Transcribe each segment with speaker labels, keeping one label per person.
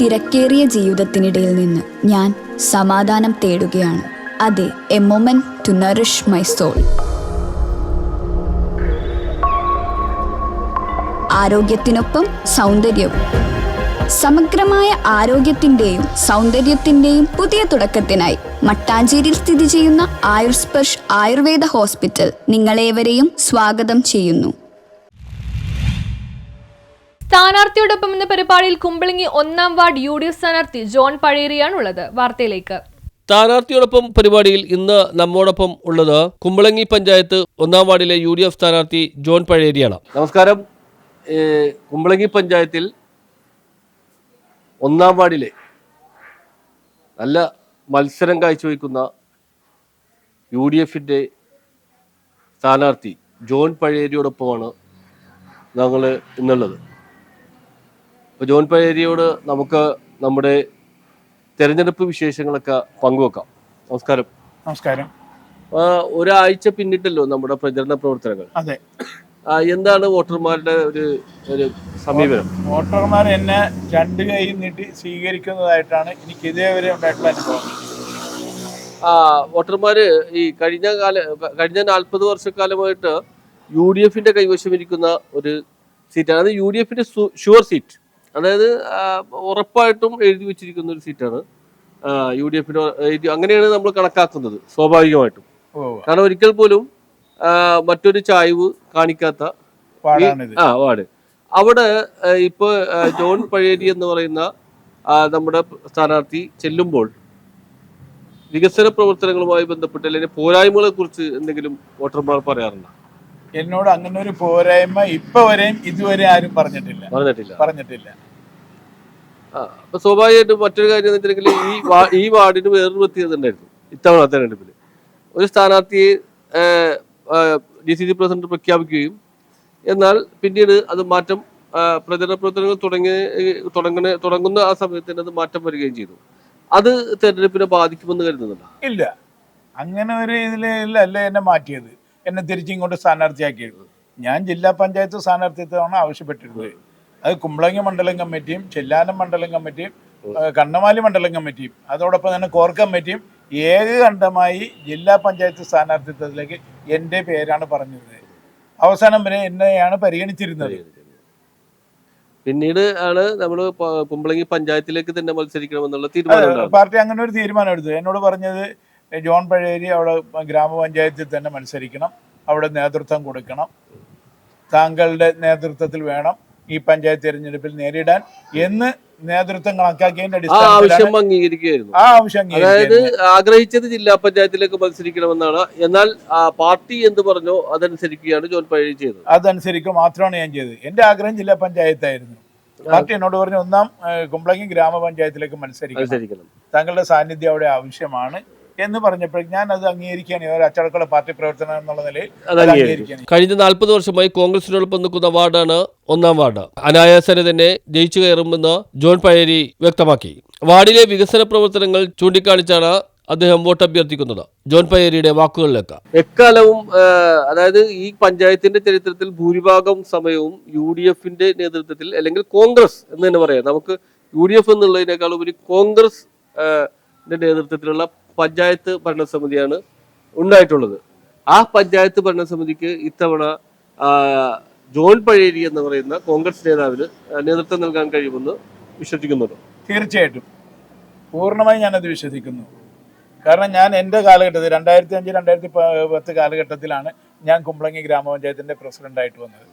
Speaker 1: തിരക്കേറിയ ജീവിതത്തിനിടയിൽ നിന്ന് ഞാൻ സമാധാനം തേടുകയാണ്. അതെ, a moment to nourish my soul. ആരോഗ്യത്തിനൊപ്പം സൗന്ദര്യവും. സമഗ്രമായ ആരോഗ്യത്തിൻ്റെയും സൗന്ദര്യത്തിൻ്റെയും പുതിയ തുടക്കത്തിനായി മട്ടാഞ്ചേരിയിൽ സ്ഥിതി ചെയ്യുന്ന ആയുർസ്പർശ് ആയുർവേദ ഹോസ്പിറ്റൽ നിങ്ങളേവരെയും സ്വാഗതം ചെയ്യുന്നു.
Speaker 2: സ്ഥാനാർത്ഥിയോടൊപ്പം എന്ന പരിപാടിയിൽ കുമ്പളങ്ങി 1-ാം വാർഡ് UDF സ്ഥാനാർത്ഥി ജോൺ പഴേരിയാണുള്ളത്. വാർത്തയിലേക്ക്.
Speaker 3: സ്ഥാനാർത്ഥിയോടൊപ്പം പരിപാടിയിൽ ഇന്ന് നമ്മോടൊപ്പം ഉള്ളത് കുമ്പളങ്ങി പഞ്ചായത്ത് 1-ാം വാർഡിലെ UDF സ്ഥാനാർത്ഥി ജോൺ പഴേരിയാണ്. നമസ്കാരം. കുമ്പളങ്ങി പഞ്ചായത്തിൽ 1-ാം വാർഡിലെ നല്ല മത്സരം കാഴ്ചവെക്കുന്ന UDFന്റെ സ്ഥാനാർത്ഥി ജോൺ പഴേരിയോടൊപ്പമാണ് ഞങ്ങൾ ഇന്നുള്ളത്. അപ്പോൾ ജോൺ പഴേരിയോട് നമുക്ക് നമ്മുടെ തെരഞ്ഞെടുപ്പ് വിശേഷങ്ങളൊക്കെ പങ്കുവെക്കാം. നമസ്കാരം.
Speaker 4: നമസ്കാരം.
Speaker 3: ഒരാഴ്ച പിന്നിട്ടല്ലോ നമ്മുടെ പ്രചരണ പ്രവർത്തനങ്ങൾ.
Speaker 4: അതെ.
Speaker 3: എന്താണ് വോട്ടർമാരുടെ ഒരു സമീപനം?
Speaker 4: വോട്ടർമാർ എന്നെ രണ്ട് കൈ നീട്ടി സ്വീകരിക്കുന്നതായിട്ടാണ് എനിക്ക് ഇതേവരെ ഉണ്ടായിട്ടുള്ള അനുഭവം.
Speaker 3: വോട്ടർമാര് ഈ കഴിഞ്ഞ 40 വർഷക്കാലമായിട്ട് UDFന്റെ കൈവശമിരിക്കുന്ന ഒരു സീറ്റാണ്. അത് UDFന്റെ ഷുവർ സീറ്റ്, അതായത് ഉറപ്പായിട്ടും എഴുതി വെച്ചിരിക്കുന്ന ഒരു സീറ്റാണ് UDFന്റെ. അങ്ങനെയാണ് നമ്മൾ കണക്കാക്കുന്നത് സ്വാഭാവികമായിട്ടും. കാരണം ഒരിക്കൽ പോലും മറ്റൊരു ചായ്വ് കാണിക്കാത്ത വാർഡ്. അവിടെ ഇപ്പൊ ജോൺ പഴേരി എന്ന് പറയുന്ന നമ്മുടെ സ്ഥാനാർത്ഥി ചെല്ലുമ്പോൾ വികസന പ്രവർത്തനങ്ങളുമായി ബന്ധപ്പെട്ട് അല്ലെങ്കിൽ പോരായ്മകളെ കുറിച്ച് എന്തെങ്കിലും വോട്ടർമാർ പറയാറുണ്ടോ?
Speaker 4: എന്നോട് അങ്ങനെ ഒരു പോരായ്മ ഇതുവരെ ആരും പറഞ്ഞിട്ടില്ല.
Speaker 3: അപ്പൊ സ്വാഭാവികമായിട്ടും മറ്റൊരു കാര്യം എന്ന് വെച്ചിട്ടുണ്ടെങ്കിൽ ഈ വാർഡിന് വേറൊരു പ്രത്യേകത ഉണ്ടായിരുന്നു. ഇത്തവണ തെരഞ്ഞെടുപ്പിൽ ഒരു സ്ഥാനാർത്ഥിയെ DCC പ്രസിഡന്റ് പ്രഖ്യാപിക്കുകയും എന്നാൽ പിന്നീട് അത് മാറ്റം പ്രചരണ പ്രവർത്തനങ്ങൾ തുടങ്ങുന്ന ആ സമയത്ത് അത് മാറ്റം വരികയും ചെയ്തു. അത് തെരഞ്ഞെടുപ്പിനെ ബാധിക്കുമെന്ന് കരുതുന്നുണ്ടോ?
Speaker 4: ഇല്ല, അങ്ങനെ ഒരു ഇതിലല്ല എന്നെ മാറ്റിയത്, എന്നെ തിരിച്ചിങ്ങോട്ട് സ്ഥാനാർത്ഥിയാക്കിയത്. ഞാൻ ജില്ലാ പഞ്ചായത്ത് സ്ഥാനാർത്ഥിത്വമാണ് ആവശ്യപ്പെട്ടിരുന്നത്. അത് കുമ്പളങ്ങി മണ്ഡലം കമ്മിറ്റിയും ചെല്ലാനം മണ്ഡലം കമ്മിറ്റിയും കണ്ണമാലി മണ്ഡലം കമ്മിറ്റിയും അതോടൊപ്പം തന്നെ കോർ കമ്മിറ്റിയും ഏകകണ്ഠമായി ജില്ലാ പഞ്ചായത്ത് സ്ഥാനാർത്ഥിത്വത്തിലേക്ക് എൻ്റെ പേരാണ് പറഞ്ഞിരുന്നത്. അവസാനം വരെ എന്നെയാണ് പരിഗണിച്ചിരുന്നത്.
Speaker 3: പിന്നീട് ആണ് നമ്മൾ കുമ്പളങ്ങി പഞ്ചായത്തിലേക്ക് തന്നെ മത്സരിക്കണമെന്നുള്ള തീരുമാനം.
Speaker 4: പാർട്ടി അങ്ങനെ ഒരു തീരുമാനം എടുത്തു. എന്നോട് പറഞ്ഞത് ജോൺ പഴേരി അവിടെ ഗ്രാമപഞ്ചായത്തിൽ തന്നെ മത്സരിക്കണം, അവിടെ നേതൃത്വം കൊടുക്കണം, താങ്കളുടെ നേതൃത്വത്തിൽ വേണം ഈ പഞ്ചായത്ത് തെരഞ്ഞെടുപ്പിൽ നേരിടാൻ എന്ന് നേതൃത്വം കണക്കാക്കിയതിന്റെ
Speaker 3: ആവശ്യം അംഗീകരിക്കുകയായിരുന്നു. അതായത് ആഗ്രഹിച്ചത് ജില്ലാ പഞ്ചായത്തിലേക്ക് മത്സരിക്കണമെന്നാണ്. എന്നാൽ പാർട്ടി എന്ത് പറഞ്ഞോ അതനുസരിക്കുകയാണ് ജോൺ പഴേരി ചെയ്തത്.
Speaker 4: അതനുസരിക്കുക മാത്രമാണ് ഞാൻ ചെയ്തത്. എന്റെ ആഗ്രഹം ജില്ലാ പഞ്ചായത്തായിരുന്നു. പാർട്ടി എന്നോട് പറഞ്ഞു ഒന്നാം കുമ്പളങ്ങി ഗ്രാമപഞ്ചായത്തിലേക്ക് മത്സരിക്കണം, താങ്കളുടെ സാന്നിധ്യം അവിടെ ആവശ്യമാണ് എന്ന് പറഞ്ഞപ്പോൾ ഞാൻ അത് അംഗീകരിക്കുകയാണ്. ഒരു അച്ചടക്കമുള്ള പാർട്ടി പ്രവർത്തനം എന്നുള്ള നിലയിൽ അംഗീകരിക്കുകയാണ്.
Speaker 3: കഴിഞ്ഞ 40 വർഷമായി കോൺഗ്രസിനോടൊപ്പം നിൽക്കുന്ന വാർഡാണ് 1-ാം വാർഡ്. അനായാസന തന്നെ ജയിച്ചു കയറുമെന്ന് ജോൺ പഴേരി വ്യക്തമാക്കി. വാർഡിലെ വികസന പ്രവർത്തനങ്ങൾ ചൂണ്ടിക്കാണിച്ചാണ് അദ്ദേഹം വോട്ട് അഭ്യർത്ഥിക്കുന്നത്. ജോൺ പഴേരിയുടെ വാക്കുകളിലേക്ക്. എക്കാലവും അതായത് ഈ പഞ്ചായത്തിന്റെ ചരിത്രത്തിൽ ഭൂരിഭാഗം സമയവും UDFന്റെ നേതൃത്വത്തിൽ അല്ലെങ്കിൽ കോൺഗ്രസ് എന്ന് തന്നെ പറയാം. നമുക്ക് UDF എന്നുള്ളതിനേക്കാൾ ഉപരി കോൺഗ്രസ് നേതൃത്വത്തിലുള്ള പഞ്ചായത്ത് ഭരണസമിതിയാണ് ഉണ്ടായിട്ടുള്ളത്. ആ പഞ്ചായത്ത് ഭരണസമിതിക്ക് ഇത്തവണ ജോൺ പഴേരി എന്ന് പറയുന്ന കോൺഗ്രസ് നേതാവിന് നേതൃത്വം നൽകാൻ കഴിയുമെന്ന് വിശ്വസിക്കുന്നുണ്ടോ?
Speaker 4: തീർച്ചയായിട്ടും, പൂർണ്ണമായി ഞാനത് വിശ്വസിക്കുന്നു. കാരണം ഞാൻ എൻ്റെ കാലഘട്ടത്തിൽ 2005-2010 കാലഘട്ടത്തിലാണ് ഞാൻ കുമ്പളങ്ങി ഗ്രാമപഞ്ചായത്തിൻ്റെ പ്രസിഡന്റായിട്ട് വന്നത്.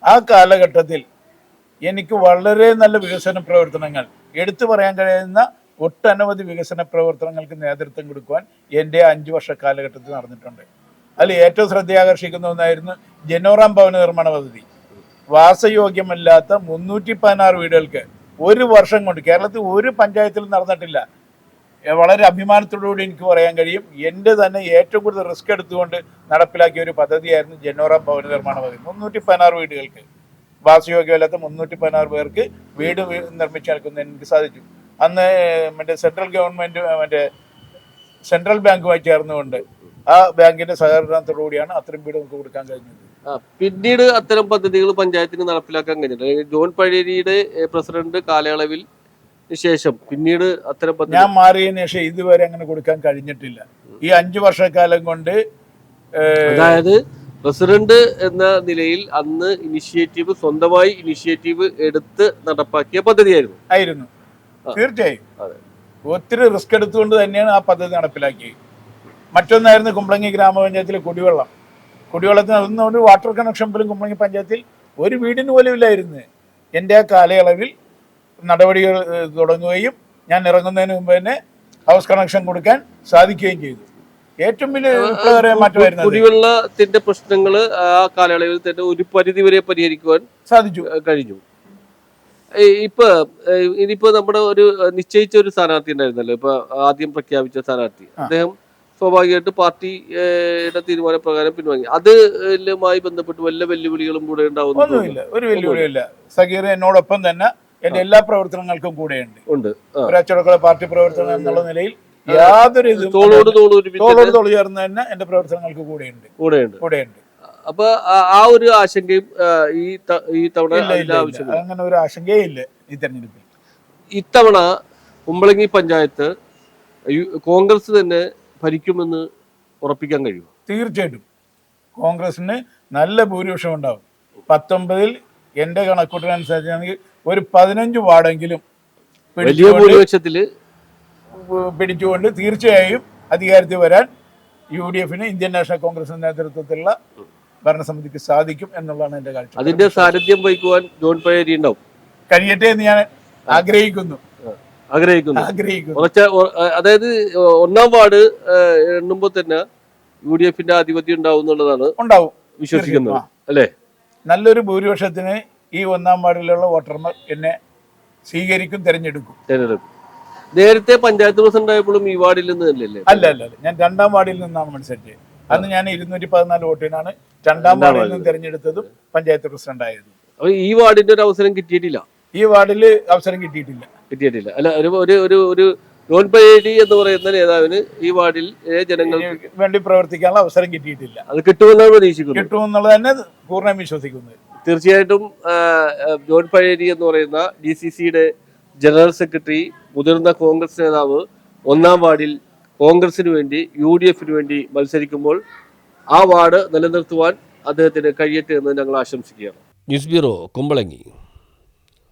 Speaker 4: ആ കാലഘട്ടത്തിൽ എനിക്ക് വളരെ നല്ല വികസന പ്രവർത്തനങ്ങൾ എടുത്തു പറയാൻ കഴിയുന്ന ഒട്ടനവധി വികസന പ്രവർത്തനങ്ങൾക്ക് നേതൃത്വം കൊടുക്കുവാൻ എൻ്റെ 5 വർഷ കാലഘട്ടത്തിൽ നടന്നിട്ടുണ്ട്. അതിൽ ഏറ്റവും ശ്രദ്ധയാകർഷിക്കുന്ന ഒന്നായിരുന്നു ജനോറാം ഭവന നിർമ്മാണ പദ്ധതി. വാസയോഗ്യമല്ലാത്ത 316 വീടുകൾക്ക് ഒരു വർഷം കൊണ്ട് കേരളത്തിൽ ഒരു പഞ്ചായത്തിലും നടന്നിട്ടില്ല. വളരെ അഭിമാനത്തോടുകൂടി എനിക്ക് പറയാൻ കഴിയും, എൻ്റെ തന്നെ ഏറ്റവും കൂടുതൽ റിസ്ക് എടുത്തുകൊണ്ട് നടപ്പിലാക്കിയ ഒരു പദ്ധതിയായിരുന്നു ജനോറാം ഭവന നിർമ്മാണ പദ്ധതി. 316 വീടുകൾക്ക്, വാസയോഗ്യമല്ലാത്ത 316 പേർക്ക് വീട് നിർമ്മിച്ചു നൽകുന്നതിന് എനിക്ക് സാധിച്ചു. അന്ന് സെൻട്രൽ ഗവൺമെന്റ് സെൻട്രൽ ബാങ്കുമായി ചേർന്നുകൊണ്ട് ആ ബാങ്കിന്റെ സഹകരണത്തോടുകൂടിയാണ് അത്തരം വീട് നമുക്ക് കൊടുക്കാൻ കഴിഞ്ഞത്.
Speaker 3: പിന്നീട് അത്തരം പദ്ധതികൾ പഞ്ചായത്തിന് നടപ്പിലാക്കാൻ കഴിഞ്ഞില്ല. ജോൺ പഴേരിയുടെ പ്രസിഡന്റ് കാലയളവിൽ ശേഷം പിന്നീട് അത്തരം പദ്ധതി
Speaker 4: ഞാൻ മാറിയതിനു ശേഷം ഇതുവരെ അങ്ങനെ കൊടുക്കാൻ കഴിഞ്ഞിട്ടില്ല. ഈ 5 വർഷക്കാലം കൊണ്ട്
Speaker 3: അതായത് പ്രസിഡന്റ് എന്ന നിലയിൽ അന്ന് സ്വന്തമായി ഇനിഷ്യേറ്റീവ് എടുത്ത് നടപ്പാക്കിയ പദ്ധതിയായിരുന്നു.
Speaker 4: തീർച്ചയായും ഒത്തിരി റിസ്ക് എടുത്തുകൊണ്ട് തന്നെയാണ് ആ പദ്ധതി നടപ്പിലാക്കിയത്. മറ്റൊന്നായിരുന്നു കുമ്പളങ്ങി ഗ്രാമപഞ്ചായത്തിലെ കുടിവെള്ളത്തിന് അതൊന്നും ഒരു വാട്ടർ കണക്ഷൻ പോലും കുമ്പളങ്ങി പഞ്ചായത്തിൽ ഒരു വീടിന് പോലും ഇല്ലായിരുന്നു. എൻ്റെ ആ കാലയളവിൽ നടപടികൾ തുടങ്ങുകയും ഞാൻ ഇറങ്ങുന്നതിന് മുമ്പ് തന്നെ ഹൗസ് കണക്ഷൻ കൊടുക്കാൻ സാധിക്കുകയും ചെയ്തു. ഏറ്റവും വലിയ മാറ്റമായിരുന്നു.
Speaker 3: കുടിവെള്ളത്തിന്റെ പ്രശ്നങ്ങൾ ആ കാലയളവിൽ തന്നെ ഒരു പരിധി വരെ പരിഹരിക്കുവാൻ കഴിഞ്ഞു. ഇനിയിപ്പോ നമ്മുടെ ഒരു നിശ്ചയിച്ച ഒരു സ്ഥാനാർത്ഥി ഉണ്ടായിരുന്നല്ലോ, ഇപ്പൊ ആദ്യം പ്രഖ്യാപിച്ച സ്ഥാനാർത്ഥി, അദ്ദേഹം സ്വാഭാവികമായിട്ട് പാർട്ടിയുടെ തീരുമാനപ്രകാരം പിൻവാങ്ങി. അതുമായി ബന്ധപ്പെട്ട് വല്ല വെല്ലുവിളികളും കൂടെ
Speaker 4: ഒന്നുമില്ല, ഒരു വെല്ലുവിളിയില്ല. സഗീർ എന്നോടൊപ്പം തന്നെ എന്റെ എല്ലാ പ്രവർത്തനങ്ങൾക്കും കൂടെയുണ്ട്. ഒരു അച്ചടക്ക പാർട്ടി പ്രവർത്തനം എന്നുള്ള നിലയിൽ യാതൊരു തോളോട് ചേർന്ന് തന്നെ എന്റെ പ്രവർത്തനങ്ങൾക്ക് കൂടെയുണ്ട്.
Speaker 3: അപ്പൊ ആ ഒരു ആശങ്കയും ഈ തവണ
Speaker 4: അങ്ങനെ ഒരു ആശങ്കയേ ഇല്ല ഈ തെരഞ്ഞെടുപ്പിൽ.
Speaker 3: ഇത്തവണ കുമ്പളങ്ങി പഞ്ചായത്ത് കോൺഗ്രസ് തന്നെ ഭരിക്കുമെന്ന് ഉറപ്പിക്കാൻ കഴിയും?
Speaker 4: തീർച്ചയായിട്ടും കോൺഗ്രസിന് നല്ല ഭൂരിപക്ഷം ഉണ്ടാവും. 19 എന്റെ കണക്കൂട്ടലനുസരിച്ചാണെങ്കിൽ ഒരു 15 വാർഡെങ്കിലും
Speaker 3: വലിയ ഭൂരിപക്ഷത്തില്
Speaker 4: പിടിച്ചുകൊണ്ട് തീർച്ചയായും അധികാരത്തിൽ വരാൻ UDF ഇന്ത്യൻ നാഷണൽ കോൺഗ്രസിന്റെ നേതൃത്വത്തിലുള്ള ഭരണസമിതിക്ക് സാധിക്കും എന്നുള്ളതാണ് എന്റെ കാഴ്ച.
Speaker 3: അതിന്റെ സാരഥ്യം വഹിക്കുവാൻ ജോൺ പഴേരി ഉണ്ടാവും.
Speaker 4: കഴിയട്ടെ എന്ന് ഞാൻ ആഗ്രഹിക്കുന്നു.
Speaker 3: അതായത് 1-ാം വാർഡ് എണ്ണുമ്പോ തന്നെ UDF ആധിപത്യം ഉണ്ടാവും എന്നുള്ളതാണ് വിശ്വസിക്കുന്നത് അല്ലേ?
Speaker 4: നല്ലൊരു ഭൂരിപക്ഷത്തിന് ഈ 1-ാം വാർഡിലുള്ള വോട്ടർമാർ എന്നെ സ്വീകരിക്കും, തെരഞ്ഞെടുക്കും.
Speaker 3: നേരത്തെ പഞ്ചായത്ത് പ്രസിഡന്റ് ആയപ്പോഴും ഈ വാർഡിൽ നിന്ന് തന്നെയല്ലേ?
Speaker 4: അല്ല, ഞാൻ 2-ാം വാർഡിൽ നിന്നാണ് മത്സരിച്ചത്. അന്ന് ഞാൻ 214 വോട്ടിനാണ് 2-ാം വാർഡിൽ നിന്ന് തെരഞ്ഞെടുത്തതും പഞ്ചായത്ത് പ്രസിഡന്റ് ആയതും.
Speaker 3: അപ്പൊ ഈ വാർഡിന്റെ ഒരു അവസരം കിട്ടിയിട്ടില്ല?
Speaker 4: ഈ വാർഡിൽ അവസരം കിട്ടിയിട്ടില്ല.
Speaker 3: അല്ല, ഒരു ജോൺ പഴേരി എന്ന് പറയുന്ന നേതാവിന് ഈ വാർഡിൽ ജനങ്ങൾക്ക്
Speaker 4: വേണ്ടി പ്രവർത്തിക്കാനുള്ള അവസരം കിട്ടിയിട്ടില്ല.
Speaker 3: അത് കിട്ടുമെന്നാണ് പ്രതീക്ഷിക്കുന്നത്.
Speaker 4: കിട്ടുമെന്നുള്ളത് തന്നെ പൂർണ്ണ വിശ്വസിക്കുന്നത്.
Speaker 3: തീർച്ചയായിട്ടും ജോൺ പഴേരി എന്ന് പറയുന്ന DCCയുടെ ജനറൽ സെക്രട്ടറി, മുതിർന്ന കോൺഗ്രസ് നേതാവ് 1-ാം വാർഡിൽ കോൺഗ്രസിന് വേണ്ടി UDF വേണ്ടി മത്സരിക്കുമ്പോൾ ആ വാർഡ് നിലനിർത്തുവാൻ അദ്ദേഹത്തിന് കഴിയട്ടെ എന്ന് ഞങ്ങൾ ആശംസിക്കുകയാണ്. News bureau, Kumbalangi.